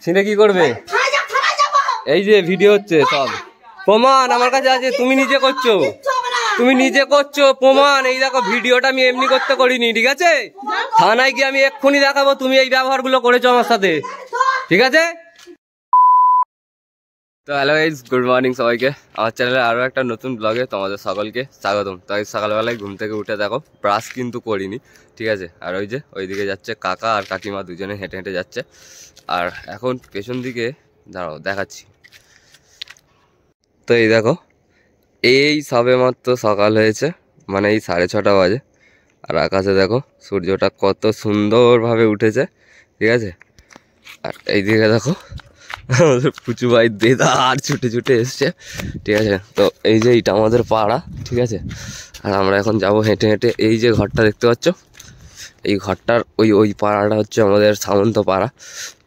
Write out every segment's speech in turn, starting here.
ছিনে কি করবে? এই যে ভিডিও হচ্ছে, সব প্রমাণ আমার কাছে আছে। তুমি নিজে করছো, তুমি নিজে করছো প্রমাণ। এই দেখো ভিডিওটা আমি এমনি করতে করিনি, ঠিক আছে? থানায় গিয়ে আমি এক্ষুনি দেখাবো তুমি এই ব্যবহারগুলো করেছো আমার সাথে, ঠিক আছে? তো হ্যালো গাইস, গুড মর্নিং সবাইকে। আমার চ্যানেলে আরও একটা নতুন ব্লগে তোমাদের সকলকে স্বাগতম। তো এই সকালবেলায় ঘুম থেকে উঠে দেখো ব্রাশ কিন্তু করিনি, ঠিক আছে? আর ওই যে ওইদিকে যাচ্ছে কাকা আর কাকিমা, দুজনে হেঁটে হেঁটে যাচ্ছে। আর এখন পেছন দিকে দাঁড়াও দেখাচ্ছি। তো এই দেখো, এই সবে মাত্র সকাল হয়েছে, মানে এই 6:30 বাজে। আর আকাশে দেখো সূর্যটা কত সুন্দরভাবে উঠেছে, ঠিক আছে? আর এইদিকে দেখো আমাদের পুচু ভাই দেদার ছুটে ছুটে এসছে, ঠিক আছে? তো এই যে এইটা আমাদের পাড়া, ঠিক আছে? আর আমরা এখন যাব হেঁটে হেঁটে। এই যে ঘরটা দেখতে পাচ্ছ, এই ঘরটার ওই পাড়াটা হচ্ছে আমাদের সামন্ত পাড়া।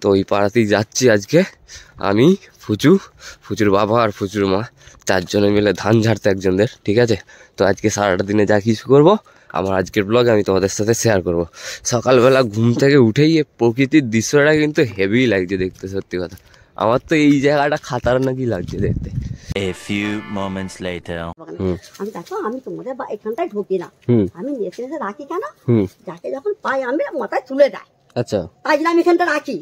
তো ওই পাড়াতেই যাচ্ছি আজকে আমি, ফুচুর বাবা আর ফুচুর মা, চারজনে মিলে ধান ঝাড়তে একজনদের, ঠিক আছে? তো আজকে সারাটা দিনে যা কিছু করবো আমার আজকের ব্লগে আমি তোমাদের সাথে শেয়ার করব। সকালবেলা ঘুম থেকে উঠেই প্রকৃতির দৃশ্যটা কিন্তু হেভি লাগছে দেখতে, সত্যি কথা। আমার তো এই জায়গাটা খাতার নাকি লাগছে দেখতে। A few moments later. আমি দেখো, আমি তোমাদের এখানটায় ঢুকি না, আমি নেচে নেচে রাখি কেন, যাকে যখন পাই আমি মাথায় তুলে দেয়। আচ্ছা, তাই জন্য আমি এখানটা রাখি।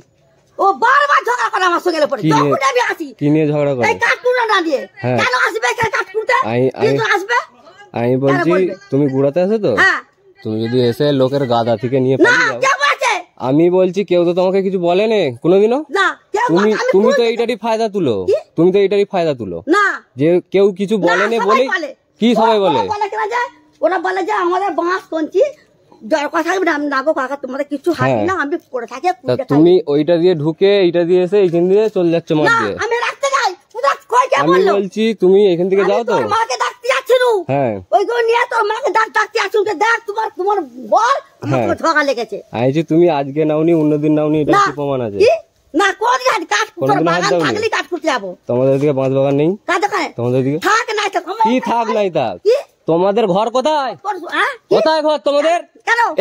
ও বারবার ঝগড়া করে আমার সঙ্গে পড়ে, যখন আমি আসি কি নিয়ে ঝগড়া করে? এই কাঠকুড়া না দিয়ে কেন আসবে, কাঠকুড়তে কিন্তু আসবে। আমি বলছি তুমি গুড়াতে আছো তো, তুমি যদি এসে লোকের গাদা থেকে নিয়ে পালিয়ে যাও। আমি বলছি কেউ তো তোমাকে কিছু বলেনি কোনোদিনও? তুমি তো এইটারই ফায়দা তুলো, তুমি তো এইটারই ফায়দা তুলো না, যে কেউ কিছু বলেনি বলে। কি সবাই বলে? ওরা বলে যে আমাদের বাঁশ কঞ্চি দরকার থাকবে না, না গো কাকা তোমাদের কিছু হাঁটি না, আমি পড়ে থাকি। তুমি ওইটা দিয়ে ঢুকে এইটা দিয়ে এসে এইখান দিয়ে চলে যাচ্ছ মাঠ দিয়ে। আমি রাখতে যাই, আমি বলছি তুমি এখান থেকে যাও তো। মাকে ডাকতে যাচ্ছি, হ্যাঁ ওইগুলো নিয়ে তোর মাকে ডাকতে আসছি, দেখ তোমার বল আমার ঝগড়া লেগেছে। আইছি তুমি আজকে নাওনি, অন্যদিন নাওনি, এটা কি প্রমাণ আছে? না কোনদিন কাঠ থাকলে কাঠ করতে যাবো। তোমাদের দিকে বাঁশ বাগান নেই? তোমাদের দিকে থাক না, কি থাক নাই থাক? তোমাদের ঘর কোথায়? কোথায় ঘর তোমাদের?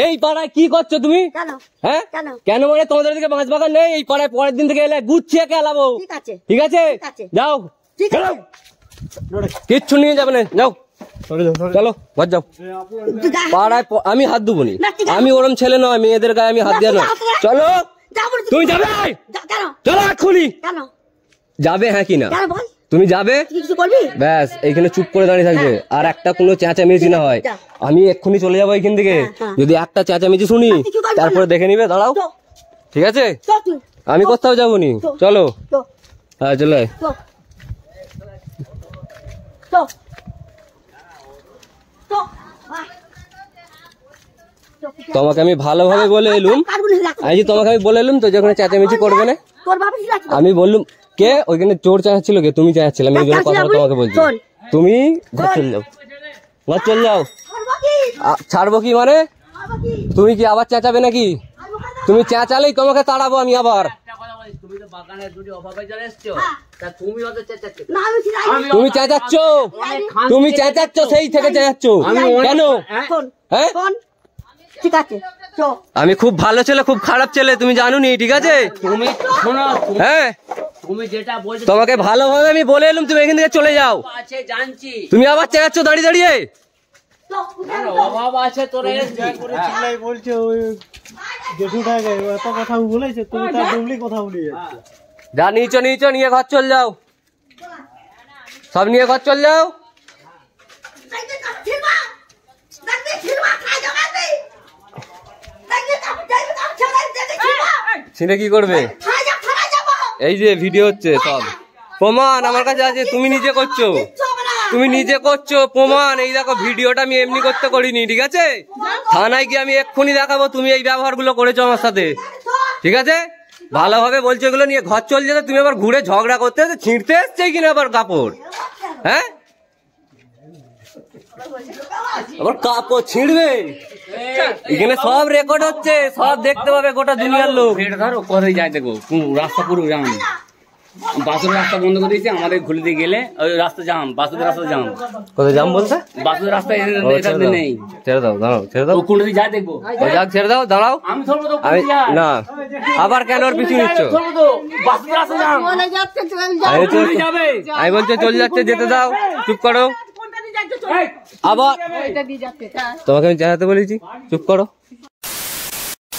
এই পাড়ায় কি করছো তুমি? হ্যাঁ কেন মানে তোমাদের দিকে বাঁশ বাগান নেই? এই পাড়ায় পরের দিন থেকে এলে গুছিয়ে খেলাবো, ঠিক আছে? যাও, কিচ্ছু নিয়ে যাবে না, যাও চলো ঘর যাও। পাড়ায় আমি হাত দেবো নি, আমি ওরম ছেলে নয়, মেয়েদের গায়ে আমি হাত দিয়ে নয়। চলো তুমি যাবে, চলো এক্ষুনি যাবে। হ্যাঁ কি না তুমি যাবে, ব্যাস এইখানে চুপ করে দাঁড়িয়ে থাকবে। আর একটা কোনো চেঁচামেচি না হয়, আমি এক্ষুনি চলে যাবো এইখান থেকে। যদি একটা চেঁচামেচি শুনি তারপরে দেখে নিবে, দাঁড়াও, ঠিক আছে? আমি কোথাও যাবো নি, চলো। হ্যাঁ চলো। তোমাকে আমি ভালোভাবে বলে এলুম, তোমাকে আমি বলে এলুম তো যেখানে চেঁচামেচি করবে না। আমি বললুম কে ওইখানে চোর চেঁচাচ্ছিল, কে তুমি চেঁচাচ্ছিলে? আমি ওই জন্য কথা তোমাকে বলছি, তুমি ঘর চলে যাও, ঘর চলে যাও। ছাড়বো কি মানে? তুমি কি আবার চেঁচাবে নাকি? তুমি চেঁচালেই তোমাকে তাড়াবো আমি আবার। তুমি চেঁচাচ্ছ, তুমি চেঁচাচ্ছ, সেই থেকে চেঁচাচ্ছ কেন? হ্যাঁ ঠিক আছে, আমি খুব ভালো ছেলে খুব খারাপ ছেলে তুমি জানো নি, ঠিক আছে? হ্যাঁ তোমাকে ভালোভাবে আমি বলে এলাম, তুমি এখান থেকে চলে যাও। তুমি আবার চেঁচাচ্ছ দাঁড়িয়ে দাঁড়িয়ে। যা নিচো নিচো নিয়ে ঘর চল যাও, সব নিয়ে ঘর চল যাও। ছিনে কি করবে? এই যে ভিডিও হচ্ছে, সব প্রমাণ আমার কাছে আছে। তুমি নিজে করছো, তুমি নিজে করছো প্রমাণ। এই দেখো ভিডিওটা আমি এমনি করতে করিনি, ঠিক আছে? থানায় গিয়ে আমি এক্ষুনি দেখাবো তুমি এই ব্যবহারগুলো করেছো আমার সাথে, ঠিক আছে? ভালোভাবে বলছো এগুলো নিয়ে ঘর চল যেতে, তুমি আবার ঘুরে ঝগড়া করতে ছিঁড়তে এসছে কিনা আবার কাপড়। হ্যাঁ আবার কাপড় ছিঁড়বে, এখানে সব রেকর্ড হচ্ছে, সব দেখতে পাবে গোটা দুনিয়ার লোক। ধরো করে যায় দেখো রাস্তা পুরো জানি বাসের রাস্তা বন্ধ করে দিয়েছে, আমাদের খুলে দিয়ে গেলে ওই রাস্তা জাম, বাসের রাস্তা জাম। কোথায় যাম বলতে? বাসের রাস্তা নেই। ছেড়ে দাও, দাঁড়াও, ছেড়ে দাও। ও কোন দিকে যায় দেখবো। যাক, ছেড়ে দাও, দাঁড়াও। আমি ধরবো তো, আমি না, আবার কেন ওর পিছু নিচ্ছ? ধরবো তো, বাসের রাস্তা জাম। যাবে আমি বলছি চলে যাচ্ছে, যেতে দাও, চুপ করো। আবার তোমাকে আমি জানাতে বলেছি, চুপ করো।